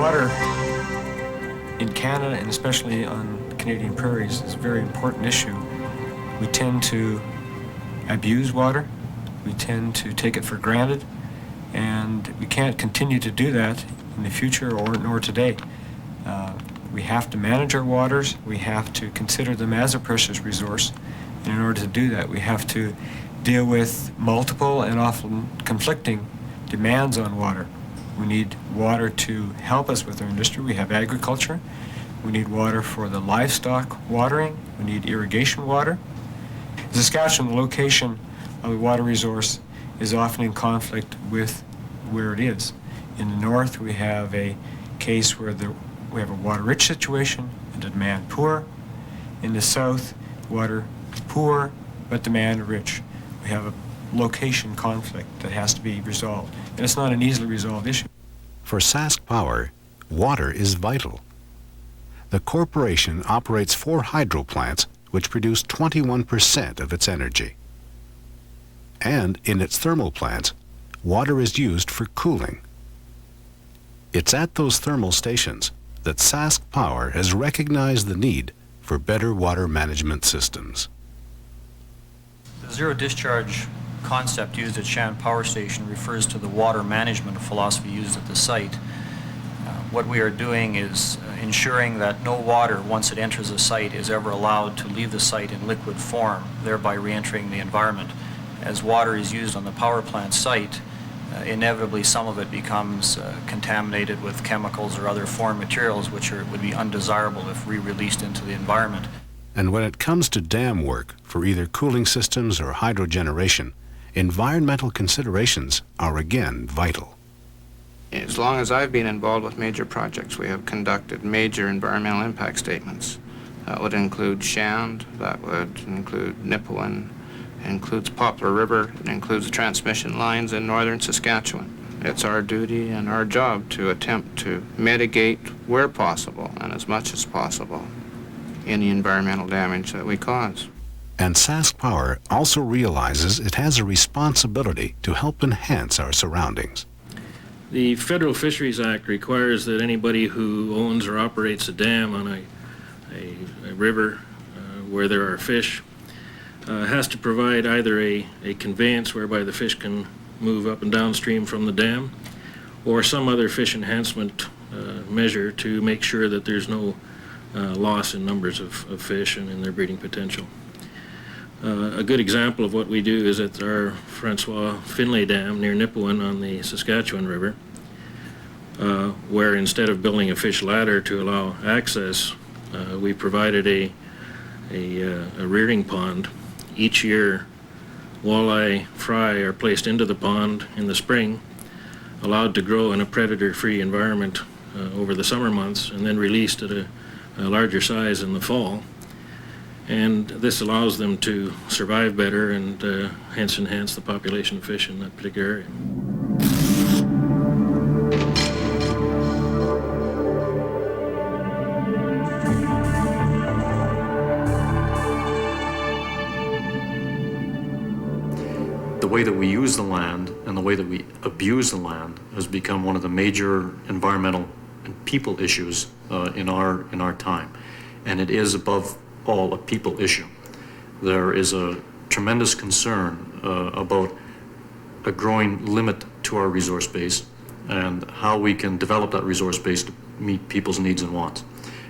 Water in Canada, and especially on Canadian prairies, is a very important issue. We tend to abuse water. We tend to take it for granted, and we can't continue to do that in the future nor today. We have to manage our waters. We have to consider them as a precious resource. And in order to do that, we have to deal with multiple and often conflicting demands on water. We need water to help us with our industry. We have agriculture. We need water for the livestock watering. We need irrigation water. In Saskatchewan, the location of the water resource is often in conflict with where it is. In the north, we have a case where we have a water-rich situation and demand poor. In the south, water poor but demand rich. We have a location conflict that has to be resolved, and it's not an easily resolved issue. For Sask Power, water is vital. The corporation operates 4 hydro plants which produce 21% of its energy. And in its thermal plants, water is used for cooling. It's at those thermal stations that Sask Power has recognized the need for better water management systems. The zero discharge concept used at Shan Power Station refers to the water management philosophy used at the site. What we are doing is ensuring that no water, once it enters a site, is ever allowed to leave the site in liquid form, thereby re-entering the environment. As water is used on the power plant site, inevitably some of it becomes contaminated with chemicals or other foreign materials which would be undesirable if re-released into the environment. And when it comes to dam work for either cooling systems or hydrogeneration, environmental considerations are again vital. As long as I've been involved with major projects, we have conducted major environmental impact statements. That would include Shand, that would include Nipawin, it includes Poplar River, it includes the transmission lines in northern Saskatchewan. It's our duty and our job to attempt to mitigate where possible and as much as possible any environmental damage that we cause. And Sask Power also realizes it has a responsibility to help enhance our surroundings. The Federal Fisheries Act requires that anybody who owns or operates a dam on a river where there are fish has to provide either a conveyance whereby the fish can move up and downstream from the dam, or some other fish enhancement measure to make sure that there's no loss in numbers of fish and in their breeding potential. A good example of what we do is at our Francois Finlay Dam near Nipawin on the Saskatchewan River, where instead of building a fish ladder to allow access, we provided a rearing pond. Each year, walleye fry are placed into the pond in the spring, allowed to grow in a predator-free environment over the summer months, and then released at a larger size in the fall. And this allows them to survive better and hence enhance the population of fish in that particular area. The way that we use the land and the way that we abuse the land has become one of the major environmental and people issues in our time. And it is above all a people issue. There is a tremendous concern about a growing limit to our resource base and how we can develop that resource base to meet people's needs and wants.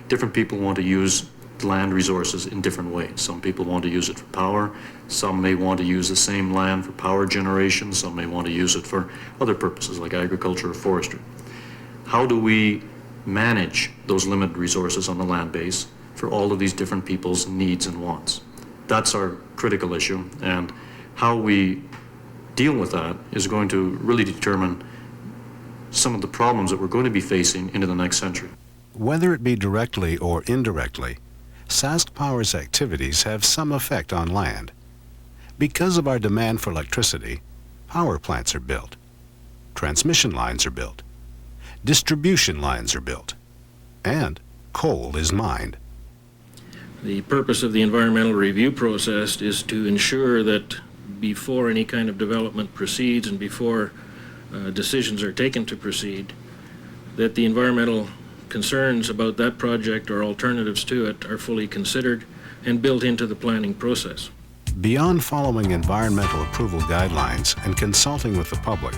Different people want to use land resources in different ways. Some people want to use it for power. Some may want to use the same land for power generation. Some may want to use it for other purposes like agriculture or forestry. How do we manage those limited resources on the land base for all of these different people's needs and wants? That's our critical issue, and how we deal with that is going to really determine some of the problems that we're going to be facing into the next century. Whether it be directly or indirectly, Sask Power's activities have some effect on land. Because of our demand for electricity, power plants are built, transmission lines are built, distribution lines are built, and coal is mined. The purpose of the environmental review process is to ensure that before any kind of development proceeds and before decisions are taken to proceed, that the environmental concerns about that project or alternatives to it are fully considered and built into the planning process. Beyond following environmental approval guidelines and consulting with the public,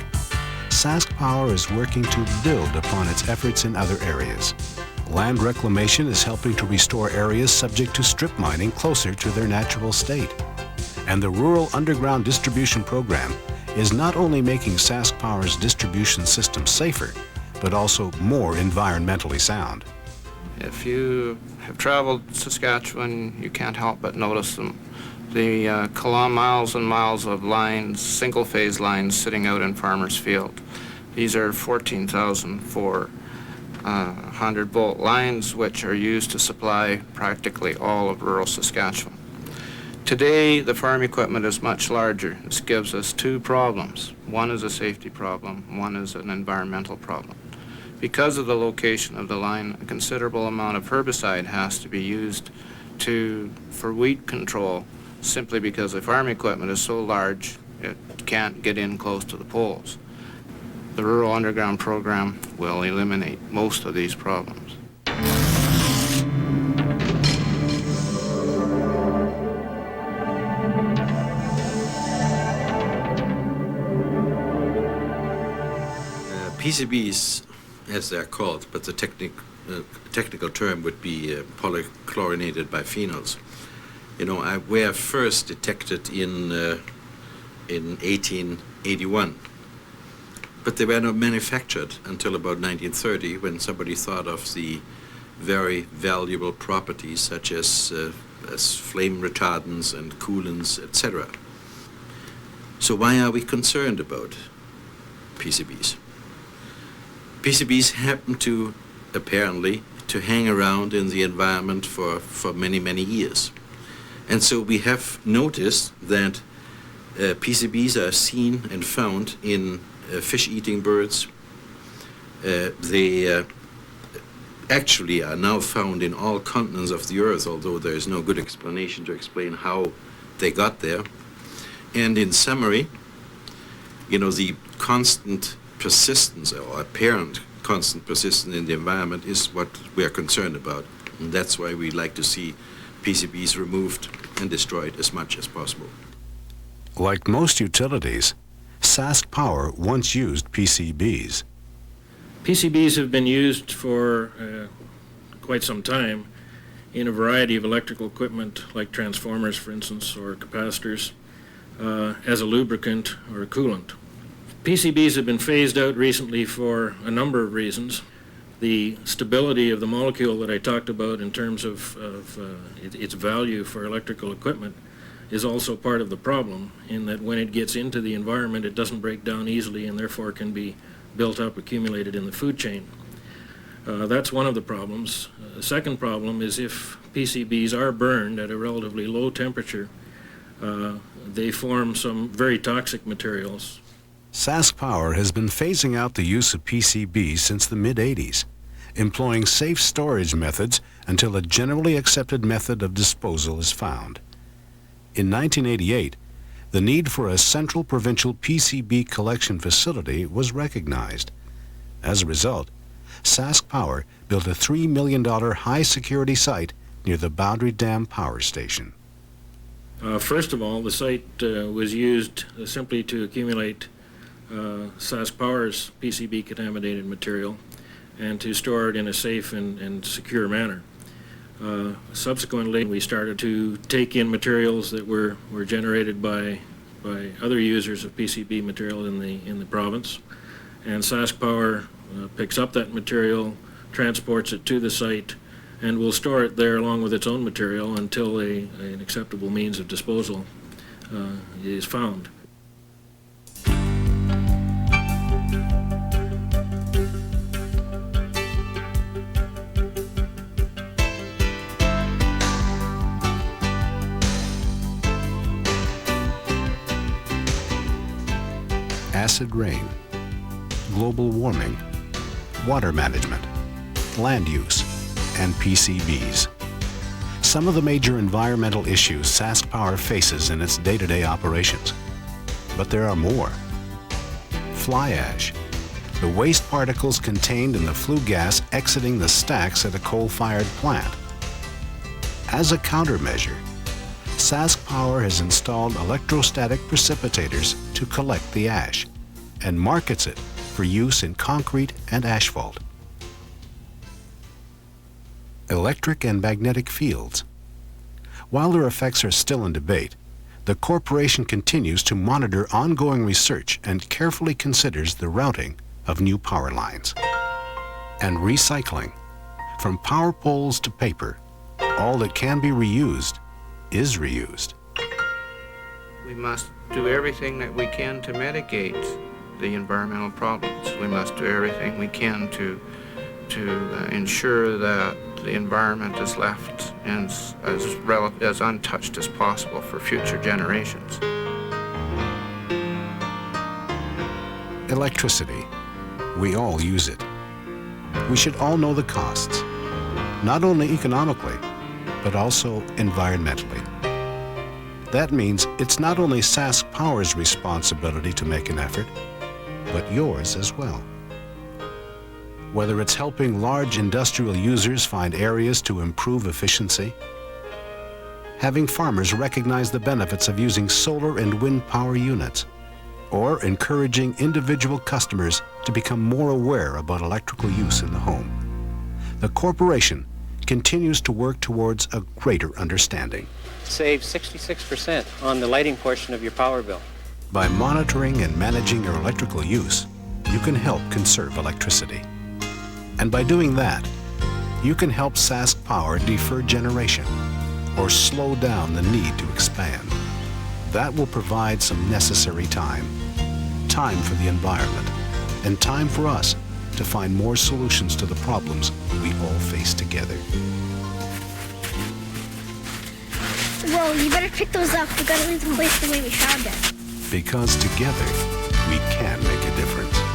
Sask Power is working to build upon its efforts in other areas. Land reclamation is helping to restore areas subject to strip mining closer to their natural state. And the Rural Underground Distribution Program is not only making Sask Power's distribution system safer, but also more environmentally sound. If you have traveled Saskatchewan, you can't help but notice them. The miles and miles of lines, single-phase lines sitting out in farmers' field. These are 14,400-volt lines which are used to supply practically all of rural Saskatchewan. Today, the farm equipment is much larger. This gives us two problems. One is a safety problem, one is an environmental problem. Because of the location of the line, a considerable amount of herbicide has to be used for weed control, simply because the farm equipment is so large it can't get in close to the poles. The Rural Underground Program will eliminate most of these problems. PCBs, as they're called, but the technical term would be polychlorinated biphenyls. You know, were first detected in 1881, but they were not manufactured until about 1930, when somebody thought of the very valuable properties such as flame retardants and coolants, etc. So why are we concerned about PCBs? PCBs happen to, apparently, to hang around in the environment for many, many years. And so we have noticed that PCBs are seen and found in fish-eating birds. They actually are now found in all continents of the earth, although there is no good explanation to explain how they got there. And in summary, you know, the constant persistence, or apparent constant persistence in the environment, is what we are concerned about. And that's why we like to see PCBs removed and destroyed as much as possible. Like most utilities, Sask Power once used PCBs. PCBs have been used for quite some time in a variety of electrical equipment, like transformers, for instance, or capacitors, as a lubricant or a coolant. PCBs have been phased out recently for a number of reasons. The stability of the molecule that I talked about in terms of its value for electrical equipment is also part of the problem, in that when it gets into the environment, it doesn't break down easily and therefore can be built up, accumulated in the food chain. That's one of the problems. The second problem is if PCBs are burned at a relatively low temperature, they form some very toxic materials. Sask Power has been phasing out the use of PCBs since the mid-'80s, employing safe storage methods until a generally accepted method of disposal is found. In 1988, the need for a central provincial PCB collection facility was recognized. As a result, Sask Power built a $3 million high-security site near the Boundary Dam Power Station. First of all, the site was used simply to accumulate Sask Power's PCB contaminated material and to store it in a safe and secure manner. Subsequently, we started to take in materials that were generated by other users of PCB material in the province, and Sask Power picks up that material, transports it to the site, and will store it there along with its own material until an acceptable means of disposal is found. Acid rain, global warming, water management, land use, and PCBs. Some of the major environmental issues Sask Power faces in its day-to-day operations. But there are more. Fly ash, the waste particles contained in the flue gas exiting the stacks at a coal-fired plant. As a countermeasure, Sask Power has installed electrostatic precipitators to collect the ash and markets it for use in concrete and asphalt. Electric and magnetic fields. While their effects are still in debate, the corporation continues to monitor ongoing research and carefully considers the routing of new power lines. And recycling. From power poles to paper, all that can be reused is reused. We must do everything that we can to mitigate the environmental problems. We must do everything we can to ensure that the environment is left as untouched as possible for future generations. Electricity. We all use it. We should all know the costs, not only economically, but also environmentally. That means it's not only Sask Power's responsibility to make an effort, but yours as well. Whether it's helping large industrial users find areas to improve efficiency, having farmers recognize the benefits of using solar and wind power units, or encouraging individual customers to become more aware about electrical use in the home, the corporation continues to work towards a greater understanding. Save 66% on the lighting portion of your power bill. By monitoring and managing your electrical use, you can help conserve electricity. And by doing that, you can help Sask Power defer generation or slow down the need to expand. That will provide some necessary time. Time for the environment, and time for us to find more solutions to the problems we all face together. Whoa, you better pick those up. We gotta leave the place the way we found it. Because together, we can make a difference.